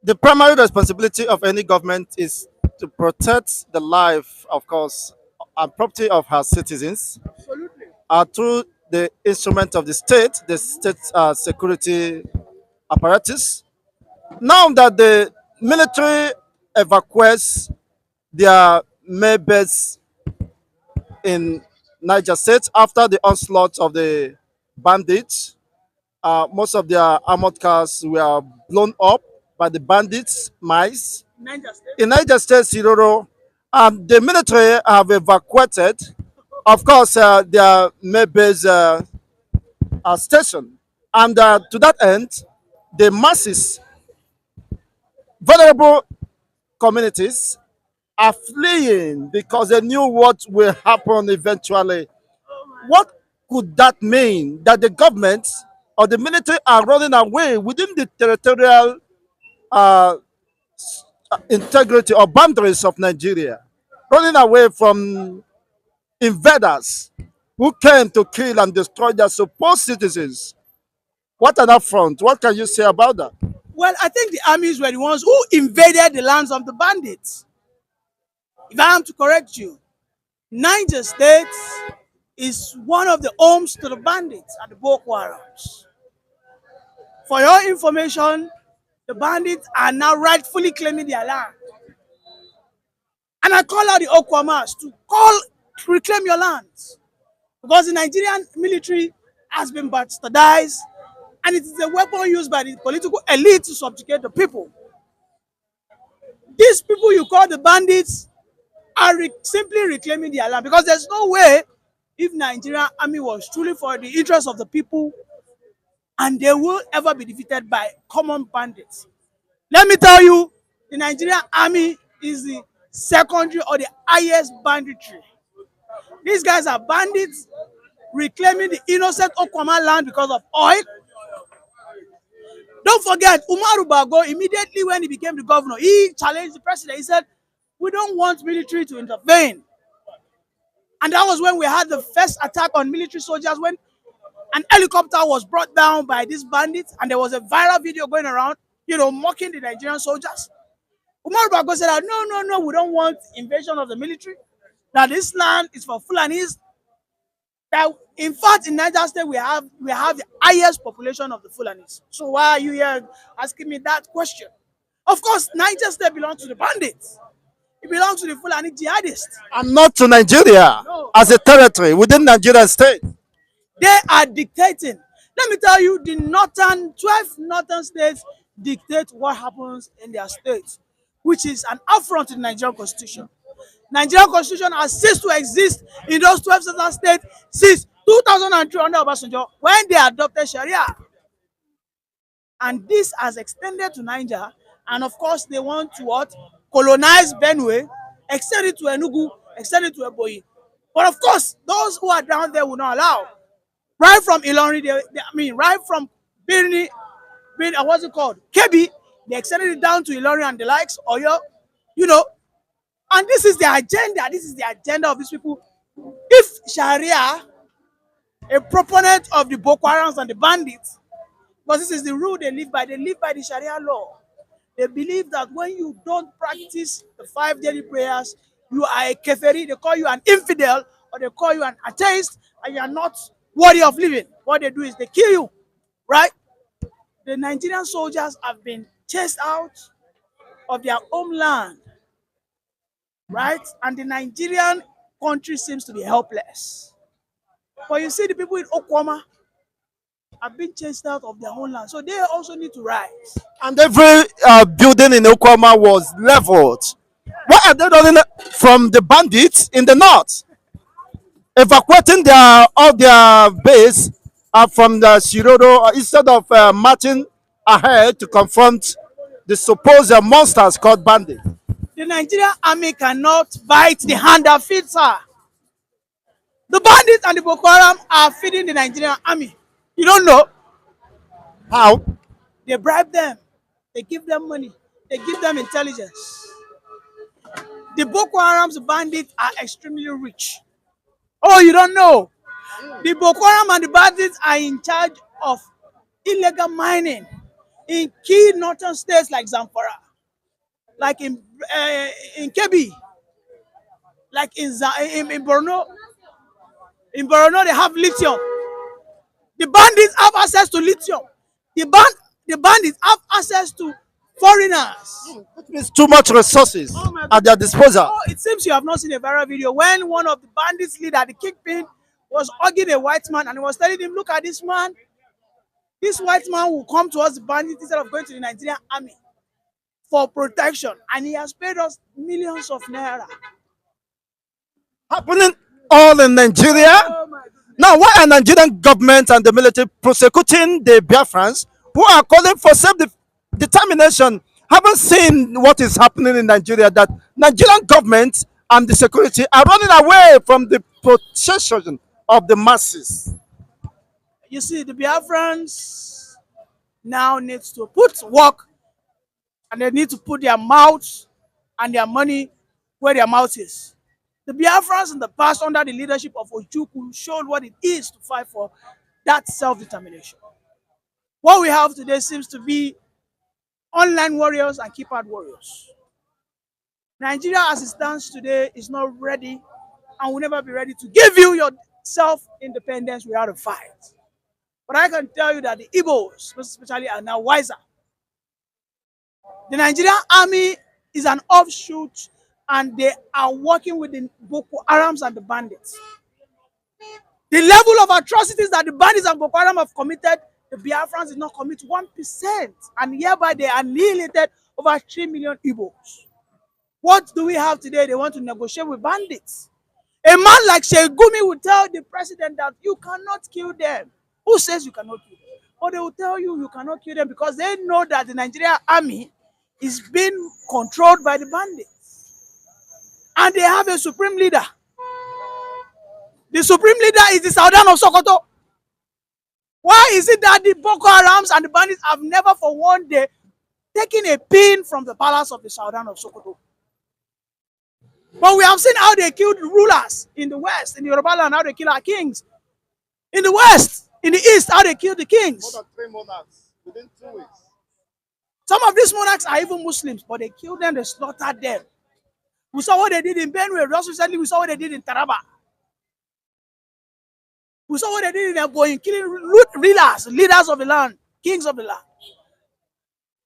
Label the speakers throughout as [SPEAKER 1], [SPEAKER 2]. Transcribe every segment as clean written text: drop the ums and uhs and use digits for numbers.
[SPEAKER 1] The primary responsibility of any government is to protect the life, of course, and property of her citizens through the instrument of the state security apparatus. Now that the military evacuates their main base in Niger State after the onslaught of the bandits, most of their armored cars were blown up by the bandits, mice. In Niger State, Siroro, the military have evacuated, of course, their main base station. And to that end, the masses, vulnerable communities, are fleeing because they knew what will happen eventually. What could that mean? That the government or the military are running away within the territorial uh, integrity or boundaries of Nigeria, running away from invaders who came to kill and destroy their supposed citizens. What an affront. What can you say about that?
[SPEAKER 2] Well, I think the armies were the ones who invaded the lands of the bandits. If I am to correct you, Niger State is one of the homes to the bandits and the Boko Harams. For your information, the bandits are now rightfully claiming their land. And I call out the Okwamas to reclaim your lands. Because the Nigerian military has been bastardized and it is a weapon used by the political elite to subjugate the people. These people you call the bandits are simply reclaiming their land because there's no way if Nigerian army was truly for the interest of the people and they will ever be defeated by common bandits. Let me tell you, the Nigerian army is the secondary or the highest banditry. These guys are bandits reclaiming the innocent Okwama land because of oil. Don't forget, Umaru Bago, immediately when he became the governor, he challenged the president. He said, we don't want military to intervene. And that was when we had the first attack on military soldiers, when an helicopter was brought down by these bandits, and there was a viral video going around, mocking the Nigerian soldiers. Umaru Bago said, no, we don't want invasion of the military. That this land is for Fulanis. That in fact in Niger State we have the highest population of the Fulanis. So why are you here asking me that question? Of course, Niger State belongs to the bandits. It belongs to the Fulani jihadists.
[SPEAKER 1] And not to Nigeria as a territory within Nigeria state.
[SPEAKER 2] They are dictating. Let me tell you, the 12 northern states dictate what happens in their states, which is an affront to the Nigerian constitution. Nigerian constitution has ceased to exist in those 12 southern states since 2003 under Obasanjo when they adopted Sharia. And this has extended to Niger. And of course, they want to what? Colonize Benue, extend it to Enugu, extend it to Eboyi. But of course, those who are down there will not allow. Right from Ilorin, right from Birni, what's it called? Kebi, they extended it down to Ilorin and the likes, Oyo, And this is the agenda. This is the agenda of these people. If Sharia, a proponent of the Boko Harams and the bandits, because this is the rule they live by the Sharia law. They believe that when you don't practice the 5 daily prayers, you are a keferi. They call you an infidel or they call you an atheist and you are not worthy of living. What they do is they kill you, right? The Nigerian soldiers have been chased out of their homeland, right? And the Nigerian country seems to be helpless. But you see the people in Okwama have been chased out of their homeland. So they also need to rise.
[SPEAKER 1] And every building in Okwama was leveled. What are they doing from the bandits in the north? Evacuating all their base from the Shirodo instead of marching ahead to confront the supposed monsters called bandits.
[SPEAKER 2] The Nigerian army cannot bite the hand that feeds her. The bandits and the Boko Haram are feeding the Nigerian army. You don't know?
[SPEAKER 1] How?
[SPEAKER 2] They bribe them. They give them money. They give them intelligence. The Boko Haram's bandits are extremely rich. Oh, you don't know? The Boko Haram and the bandits are in charge of illegal mining. in key northern states like Zamfara, like in Kebbi, like in Borno. In Borno, they have lithium. The bandits have access to lithium. The band, the bandits have access to foreigners.
[SPEAKER 1] It means too much resources
[SPEAKER 2] Oh my
[SPEAKER 1] at their
[SPEAKER 2] goodness.
[SPEAKER 1] disposal.
[SPEAKER 2] Oh, it seems you have not seen a viral video when one of the bandits leader, the kingpin, was hugging a white man and he was telling him, look at this man. This white man will come towards the bandits instead of going to the Nigerian army for protection. And he has paid us millions of naira.
[SPEAKER 1] Happening all in Nigeria.
[SPEAKER 2] Oh my goodness.
[SPEAKER 1] Now, why are Nigerian government and the military prosecuting the Biafrans who are calling for self-determination? Haven't seen what is happening in Nigeria, that Nigerian government and the security are running away from the protection of the masses.
[SPEAKER 2] You see, the Biafrans now need to put work and they need to put their mouths and their money where their mouth is. The Biafrans in the past, under the leadership of Ojukwu, showed what it is to fight for that self-determination. What we have today seems to be online warriors and keypad warriors. Nigeria, as it stands today, is not ready and will never be ready to give you your self-independence without a fight. But I can tell you that the Igbos, most especially, are now wiser. The Nigerian army is an offshoot and they are working with the Boko Harams and the bandits. The level of atrocities that the bandits and Boko Haram have committed, the Biafrans did not commit 1%, and hereby they annihilated over 3 million Igbos. What do we have today? They want to negotiate with bandits. A man like Shegumi will tell the president that you cannot kill them. Who says you cannot kill them? But they will tell you you cannot kill them because they know that the Nigerian army is being controlled by the bandits. And they have a supreme leader. The supreme leader is the Sultan of Sokoto. Why is it that the Boko Harams and the bandits have never for one day taken a pin from the palace of the Sultan of Sokoto? But we have seen how they killed rulers in the West, in the Yoruba land, how they kill our kings. In the West, in the East, how they kill the kings.
[SPEAKER 1] More than 3 months within 2 weeks.
[SPEAKER 2] Some of these monarchs are even Muslims, but they killed them, they slaughtered them. We saw what they did in Benue. Just recently, we saw what they did in Taraba. We saw what they did in Eboyin, killing rulers, leaders of the land, kings of the land.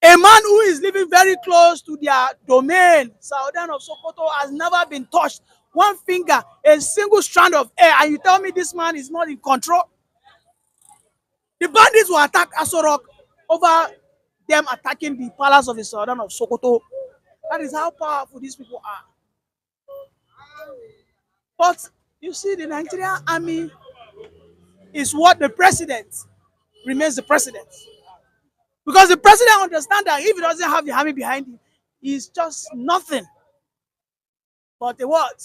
[SPEAKER 2] A man who is living very close to their domain, Sultan of Sokoto, has never been touched. One finger, a single strand of hair, and you tell me this man is not in control? The bandits will attack Asorok over them attacking the palace of the Sultan of Sokoto. That is how powerful these people are. But you see, the Nigerian army is what the president remains the president. Because the president understands that if he doesn't have the army behind him, he's just nothing but a what?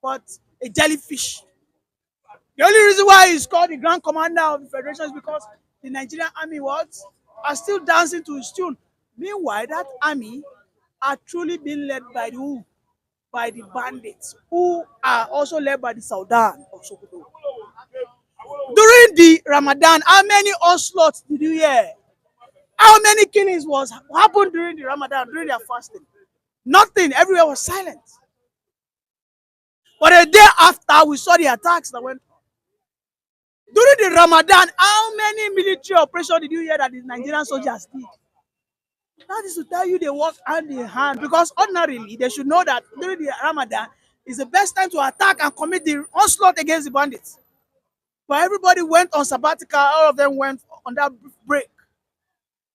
[SPEAKER 2] But a jellyfish. The only reason why he's called the Grand Commander of the Federation is because the Nigerian army are still dancing to his tune. Meanwhile, that army are truly being led by the who? By the bandits, who are also led by the Sultan of Sokoto. During the Ramadan, how many onslaughts did you hear? How many killings happened during the Ramadan, during their fasting? Nothing. Everywhere was silent. But a day after, we saw the attacks that went on. During the Ramadan, how many military operations did you hear that the Nigerian soldiers did? That is to tell you they work hand in hand, because ordinarily they should know that during the Ramadan is the best time to attack and commit the onslaught against the bandits. But everybody went on sabbatical, all of them went on that break.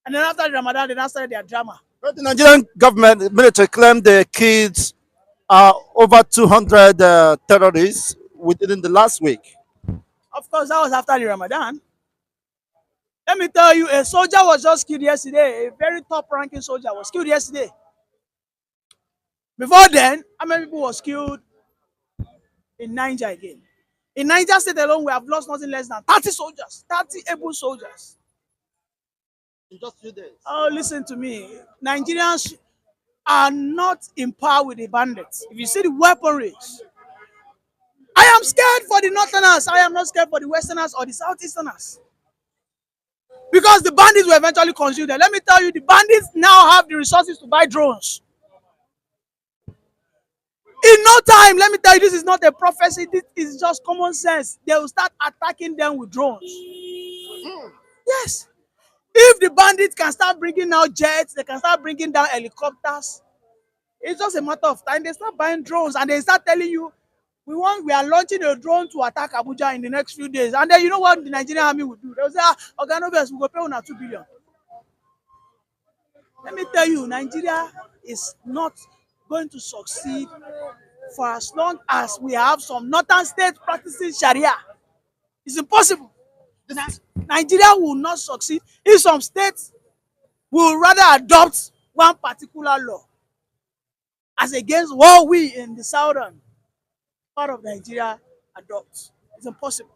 [SPEAKER 2] And then after the Ramadan, they now started their drama.
[SPEAKER 1] But the Nigerian government military claimed the kids are over 200 terrorists within the last week.
[SPEAKER 2] Of course, that was after the Ramadan. Let me tell you, a soldier was just killed yesterday. A very top-ranking soldier was killed yesterday. Before then, how many people was killed in Niger again? In Niger State alone, we have lost nothing less than 30 soldiers, 30 able soldiers.
[SPEAKER 1] In just 2 days.
[SPEAKER 2] Oh, listen to me. Nigerians are not in power with the bandits. If you see the weaponries, I am scared for the Northerners. I am not scared for the Westerners or the Southeasterners. because the bandits will eventually consume them. Let me tell you, the bandits now have the resources to buy drones. In no time, let me tell you, this is not a prophecy, this is just common sense. They will start attacking them with drones. Yes. If the bandits can start bringing out jets, they can start bringing down helicopters. It's just a matter of time. They start buying drones and they start telling you, we are launching a drone to attack Abuja in the next few days. And then you know what the Nigerian army will do? They'll say, Organovians, we go pay una 2 billion. Let me tell you, Nigeria is not going to succeed for as long as we have some northern states practicing Sharia. It's impossible. Nigeria will not succeed if some states will rather adopt one particular law as against what we in the southern part of Nigeria adopt. It's impossible.